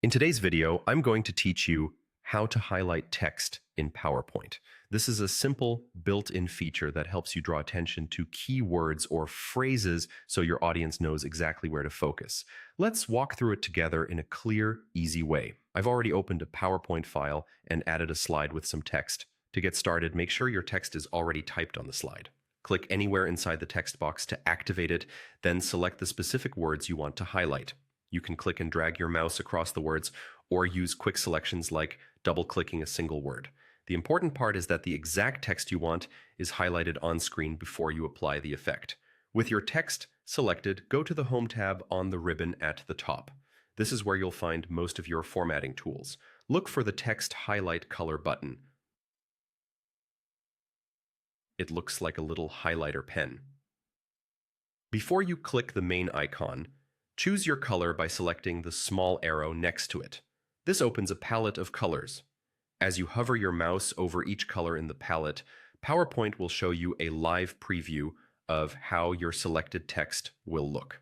In today's video, I'm going to teach you how to highlight text in PowerPoint. This is a simple built-in feature that helps you draw attention to key words or phrases so your audience knows exactly where to focus. Let's walk through it together in a clear, easy way. I've already opened a PowerPoint file and added a slide with some text. To get started, make sure your text is already typed on the slide. Click anywhere inside the text box to activate it, then select the specific words you want to highlight. You can click and drag your mouse across the words or use quick selections like double-clicking a single word. The important part is that the exact text you want is highlighted on screen before you apply the effect. With your text selected, go to the Home tab on the ribbon at the top. This is where you'll find most of your formatting tools. Look for the Text Highlight Color button. It looks like a little highlighter pen. Before you click the main icon, choose your color by selecting the small arrow next to it. This opens a palette of colors. As you hover your mouse over each color in the palette, PowerPoint will show you a live preview of how your selected text will look.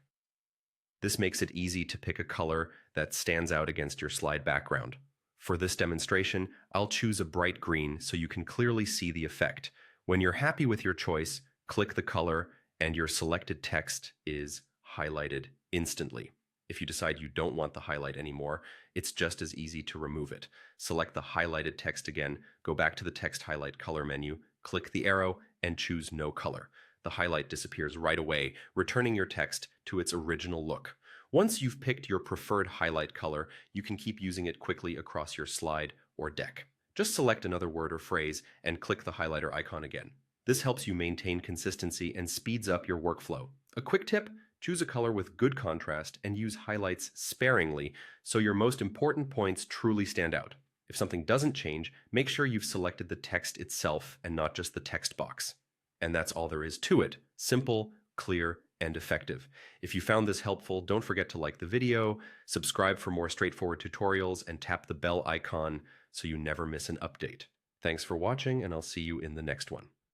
This makes it easy to pick a color that stands out against your slide background. For this demonstration, I'll choose a bright green so you can clearly see the effect. When you're happy with your choice, click the color and your selected text is highlighted instantly. If you decide you don't want the highlight anymore, it's just as easy to remove it. Select the highlighted text again, go back to the Text Highlight Color menu, click the arrow, and choose No Color. The highlight disappears right away, returning your text to its original look. Once you've picked your preferred highlight color, you can keep using it quickly across your slide or deck. Just select another word or phrase and click the highlighter icon again. This helps you maintain consistency and speeds up your workflow. A quick tip: choose a color with good contrast and use highlights sparingly so your most important points truly stand out. If something doesn't change, make sure you've selected the text itself and not just the text box. And that's all there is to it. Simple, clear, and effective. If you found this helpful, don't forget to like the video, subscribe for more straightforward tutorials, and tap the bell icon so you never miss an update. Thanks for watching, and I'll see you in the next one.